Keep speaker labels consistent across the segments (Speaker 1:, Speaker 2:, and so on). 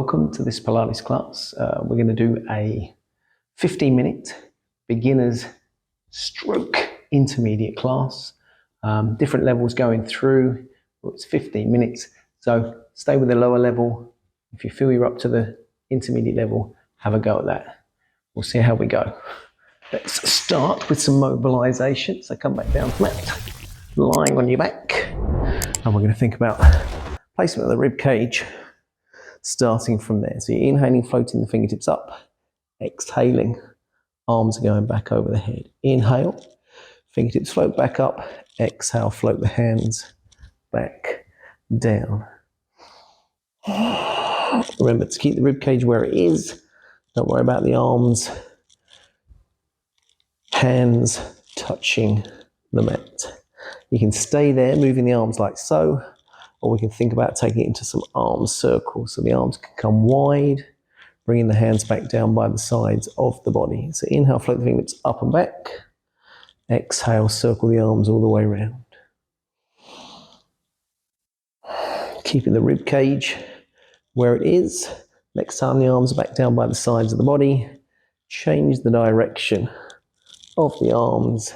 Speaker 1: Welcome to this Pilates class. We're going to do a 15-minute beginners stroke intermediate class. Different levels going through. Well, it's 15 minutes, so stay with the lower level. If you feel you're up to the intermediate level, have a go at that. We'll see how we go. Let's start with some mobilization. So come back down flat, lying on your back, and we're going to think about placement of the rib cage. Starting from there. So you're inhaling, floating the fingertips up. Exhaling, arms are going back over the head. Inhale, fingertips float back up. Exhale, float the hands back down. Remember to keep the rib cage where it is. Don't worry about the arms, hands touching the mat. You can stay there, moving the arms like so. Or we can think about taking it into some arm circles. So the arms can come wide, bringing the hands back down by the sides of the body. So inhale, float the fingertips up and back. Exhale, circle the arms all the way around. Keeping the rib cage where it is. Next time the arms are back down by the sides of the body. Change the direction of the arms.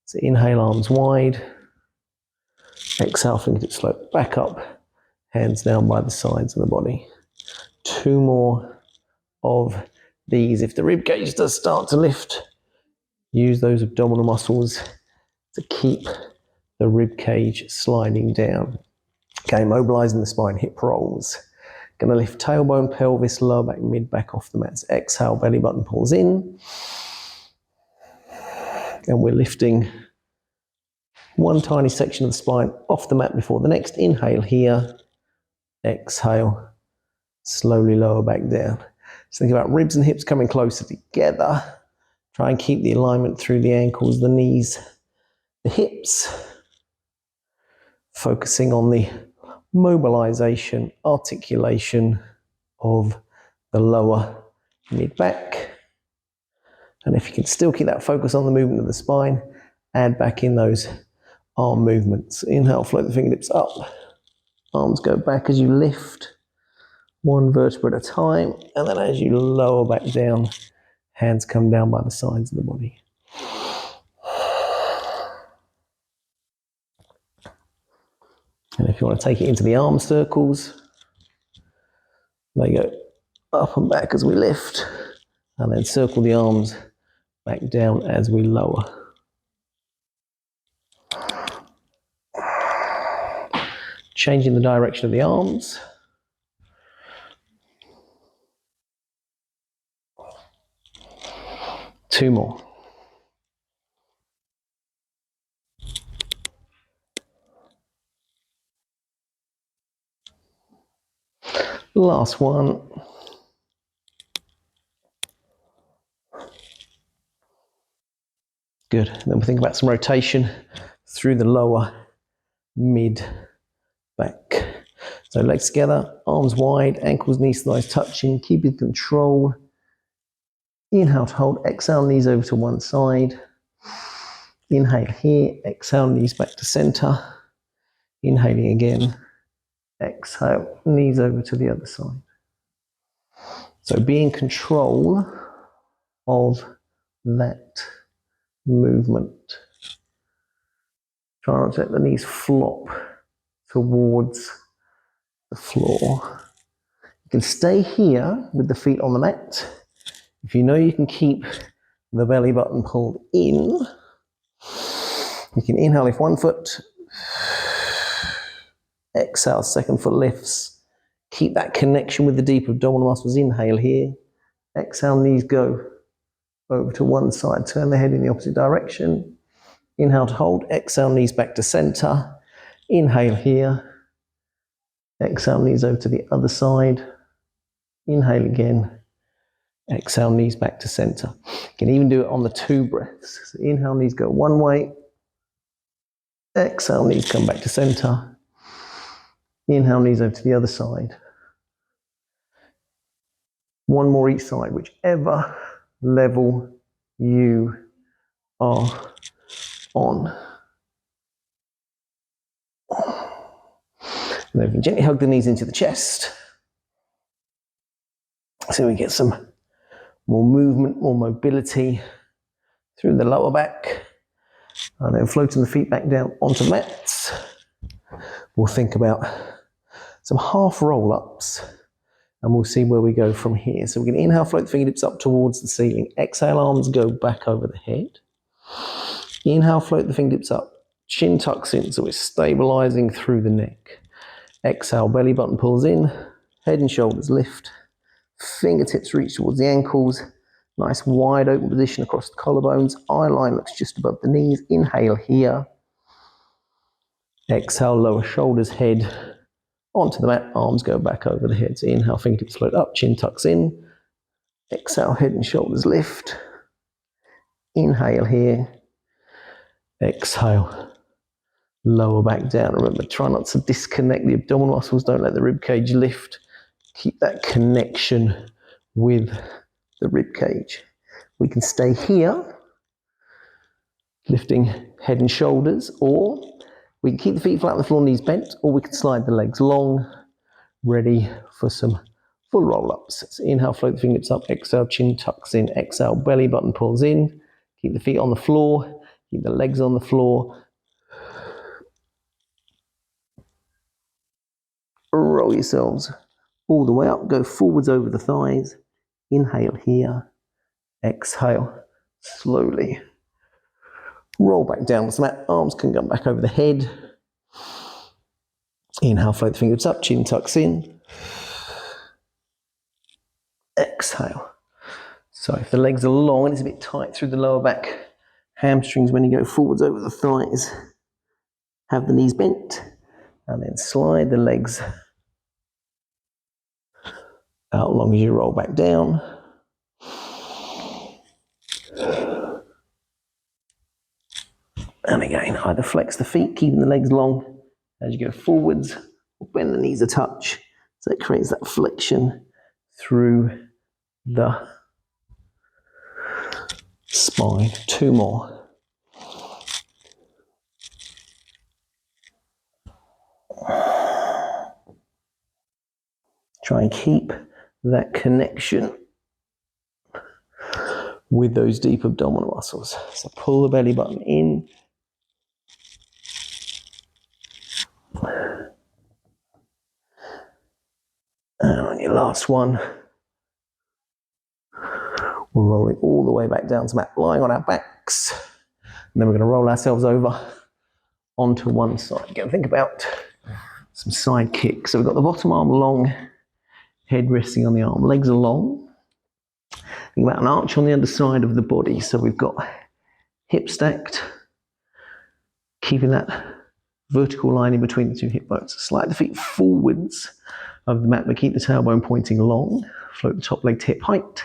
Speaker 1: So inhale, arms wide. Exhale, fingertips float back up, hands down by the sides of the body. 2 more of these. If the rib cage does start to lift, use those abdominal muscles to keep the rib cage sliding down. Okay, mobilizing the spine, hip rolls. Going to lift tailbone, pelvis, lower back, mid back off the mat. So exhale, belly button pulls in. And we're lifting one tiny section of the spine off the mat before the next. Inhale here, exhale, slowly lower back down. So think about ribs and hips coming closer together. Try and keep the alignment through the ankles, the knees, the hips. Focusing on the mobilization, articulation of the lower mid back. And if you can still keep that focus on the movement of the spine, add back in those arm movements. Inhale, float the fingertips up. Arms go back as you lift, one vertebra at a time. And then as you lower back down, hands come down by the sides of the body. And if you want to take it into the arm circles, they go up and back as we lift, and then circle the arms back down as we lower. Changing the direction of the arms. Two more. Last one. Good. Then we think about some rotation through the lower mid back. So legs together, arms wide, ankles, knees, thighs touching, keeping control. Inhale to hold, exhale, knees over to one side. Inhale here, exhale, knees back to center. Inhaling again, exhale, knees over to the other side. So be in control of that movement. Try not to let the knees flop towards the floor. You can stay here with the feet on the mat. If you know you can keep the belly button pulled in, you can inhale, lift one foot, exhale, second foot lifts. Keep that connection with the deep abdominal muscles. Inhale here, exhale, knees go over to one side, turn the head in the opposite direction. Inhale to hold, exhale, knees back to center. Inhale here, exhale, knees over to the other side. Inhale again, exhale, knees back to center. You can even do it on the 2 breaths. So inhale, knees go one way. Exhale, knees come back to center. Inhale, knees over to the other side. One more each side, whichever level you are on. And then gently hug the knees into the chest. So we get some more movement, more mobility through the lower back. And then floating the feet back down onto the mats. We'll think about some half roll-ups and we'll see where we go from here. So we're going to inhale, float the fingertips up towards the ceiling. Exhale, arms go back over the head. Inhale, float the fingertips up. Chin tucks in, so we're stabilizing through the neck. Exhale, belly button pulls in. Head and shoulders lift. Fingertips reach towards the ankles. Nice wide open position across the collarbones. Eye line looks just above the knees. Inhale here. Exhale, lower shoulders, head onto the mat. Arms go back over the head. So inhale, fingertips float up, chin tucks in. Exhale, head and shoulders lift. Inhale here. Exhale, lower back down. Remember, try not to disconnect the abdominal muscles. Don't let the rib cage lift. Keep that connection with the rib cage. We can stay here, lifting head and shoulders, or we can keep the feet flat on the floor, knees bent, or we can slide the legs long, ready for some full roll-ups. So inhale, float the fingertips up, exhale, chin tucks in, exhale, belly button pulls in. Keep the feet on the floor, keep the legs on the floor. Roll yourselves all the way up, go forwards over the thighs. Inhale here, exhale, slowly. Roll back down the mat, arms can come back over the head. Inhale, float the fingertips up, chin tucks in. Exhale. So if the legs are long and it's a bit tight through the lower back, hamstrings when you go forwards over the thighs, have the knees bent, and then slide the legs out long as you roll back down. And again, either flex the feet, keeping the legs long as you go forwards, or bend the knees a touch, so it creates that flexion through the spine. Two more. Try and keep that connection with those deep abdominal muscles. So pull the belly button in. And on your last one, we're rolling all the way back down to mat, lying on our backs. And then we're going to roll ourselves over onto one side. Again, think about some side kicks. So we've got the bottom arm long, head resting on the arm, legs are long. Think about an arch on the underside of the body. So we've got hip stacked, keeping that vertical line in between the two hip bones. Slide the feet forwards of the mat, but keep the tailbone pointing long. Float the top leg to hip height.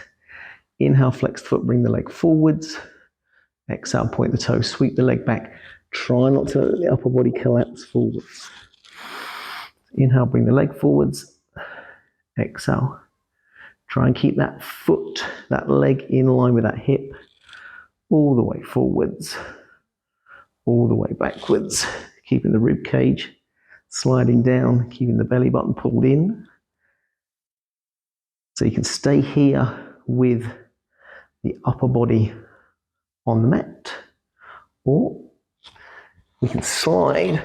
Speaker 1: Inhale, flex the foot, bring the leg forwards. Exhale, point the toe, sweep the leg back. Try not to let the upper body collapse forwards. Inhale, bring the leg forwards. Exhale. Try and keep that foot, that leg in line with that hip, all the way forwards, all the way backwards. Keeping the rib cage sliding down, keeping the belly button pulled in. So you can stay here with the upper body on the mat, or we can slide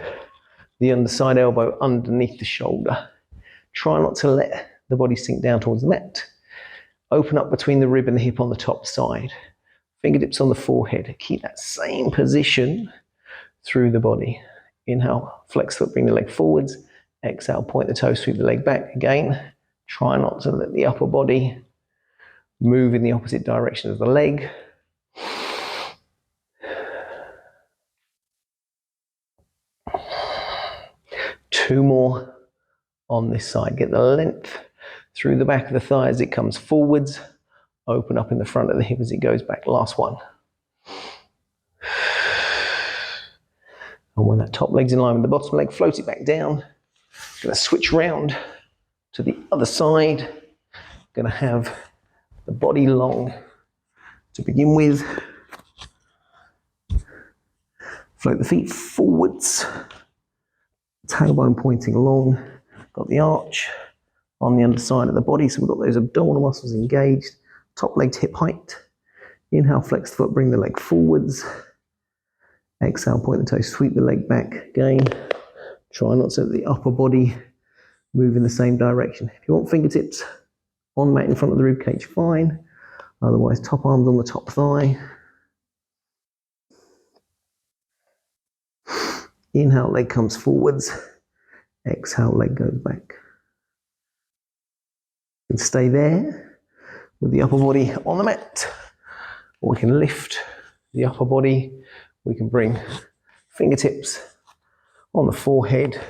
Speaker 1: the underside elbow underneath the shoulder. Try not to let the body sink down towards the mat. Open up between the rib and the hip on the top side. Fingertips on the forehead. Keep that same position through the body. Inhale, flex foot, bring the leg forwards. Exhale, point the toe, sweep the leg back. Again, try not to let the upper body move in the opposite direction of the leg. Two more on this side. Get the length through the back of the thigh as it comes forwards. Open up in the front of the hip as it goes back. Last one. And when that top leg's in line with the bottom leg, float it back down. Going to switch round to the other side. Going to have the body long to begin with. Float the feet forwards. Tailbone pointing long. Got the arch on the underside of the body. So we've got those abdominal muscles engaged. Top leg to hip height. Inhale, flex the foot, bring the leg forwards. Exhale, point the toes, sweep the leg back again. Try not to let the upper body move in the same direction. If you want fingertips on mat in front of the ribcage, fine. Otherwise, top arms on the top thigh. Inhale, leg comes forwards. Exhale, leg goes back. You can stay there with the upper body on the mat, or we can lift the upper body. We can bring fingertips on the forehead,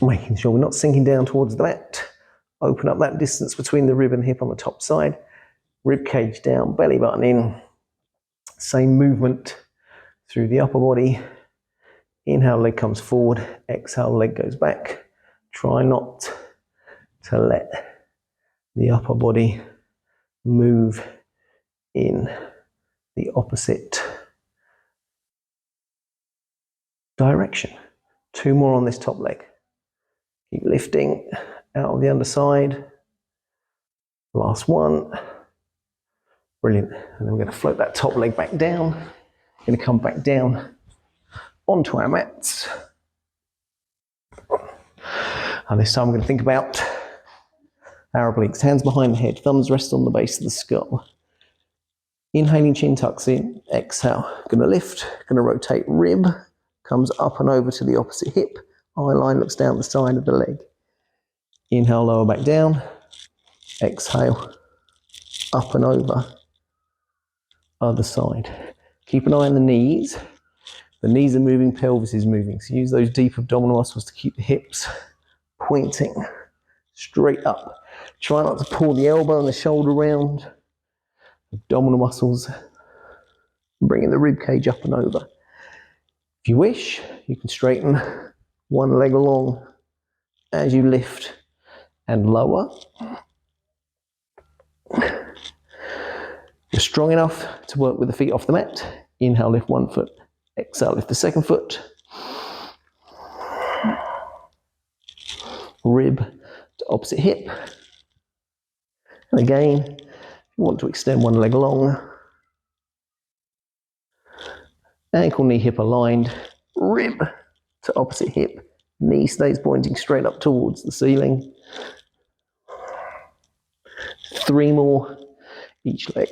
Speaker 1: making sure we're not sinking down towards the mat. Open up that distance between the rib and hip on the top side. Rib cage down, belly button in. Same movement through the upper body. Inhale, leg comes forward. Exhale, leg goes back. Try not to let the upper body move in the opposite direction. 2 more on this top leg. Keep lifting out of the underside. Last one. Brilliant. And then we're going to float that top leg back down. We're going to come back down onto our mats. And this time we're going to think about our obliques. Hands behind the head, thumbs rest on the base of the skull. Inhaling, chin tucks in. Exhale. Going to lift, going to rotate rib, comes up and over to the opposite hip. Eye line looks down the side of the leg. Inhale, lower back down. Exhale, up and over. Other side. Keep an eye on the knees. The knees are moving, pelvis is moving. So use those deep abdominal muscles to keep the hips pointing straight up. Try not to pull the elbow and the shoulder round. Abdominal muscles, bringing the rib cage up and over. If you wish, you can straighten one leg along as you lift and lower. You're strong enough to work with the feet off the mat. Inhale, lift one foot. Exhale, lift the second foot. Rib to opposite hip. And again, if you want to extend one leg long, ankle, knee, hip aligned, rib to opposite hip, knee stays pointing straight up towards the ceiling. 3 more each leg.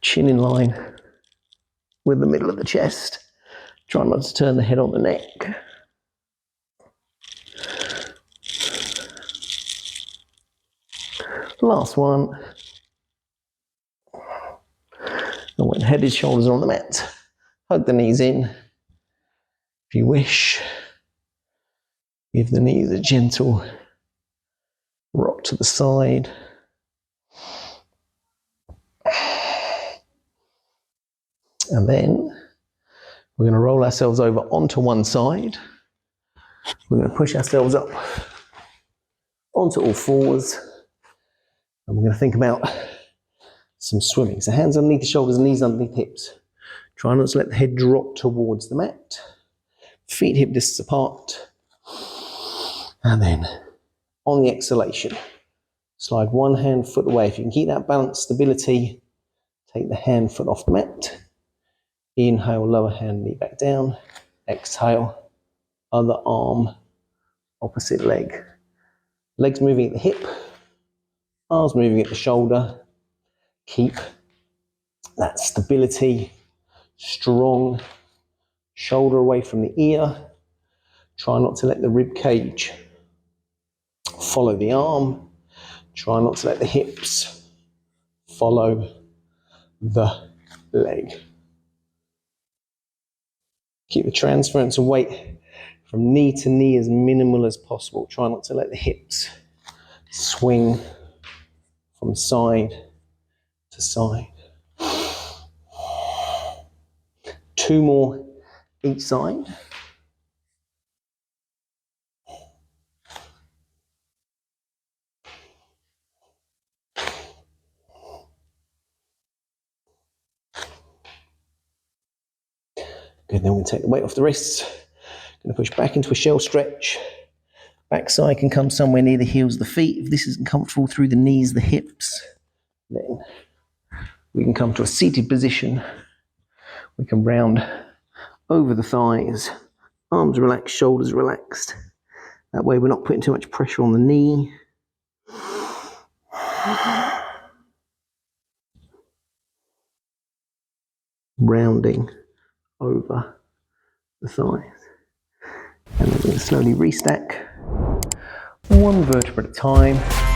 Speaker 1: Chin in line with the middle of the chest. Try not to turn the head on the neck. Last one. And when head is shoulders are on the mat, hug the knees in. If you wish, give the knees a gentle rock to the side. And then we're going to roll ourselves over onto one side. We're going to push ourselves up onto all fours. And we're going to think about some swimming. So hands underneath the shoulders, knees underneath hips. Try not to let the head drop towards the mat. Feet hip distance apart. And then on the exhalation, slide one hand, foot away. If you can keep that balance, stability, take the hand, foot off the mat. Inhale, lower hand, knee back down. Exhale, other arm, opposite leg. Legs moving at the hip, arms moving at the shoulder. Keep that stability, strong, shoulder away from the ear. Try not to let the rib cage follow the arm. Try not to let the hips follow the leg. Keep the transference of weight from knee to knee as minimal as possible. Try not to let the hips swing from side to side. 2 more each side. Good, then we're going to take the weight off the wrists. Going to push back into a shell stretch. Backside can come somewhere near the heels of the feet. If this isn't comfortable, through the knees, the hips, then we can come to a seated position. We can round over the thighs, arms relaxed, shoulders relaxed. That way we're not putting too much pressure on the knee. Rounding over the thighs. And then we're going to slowly restack, one vertebra at a time.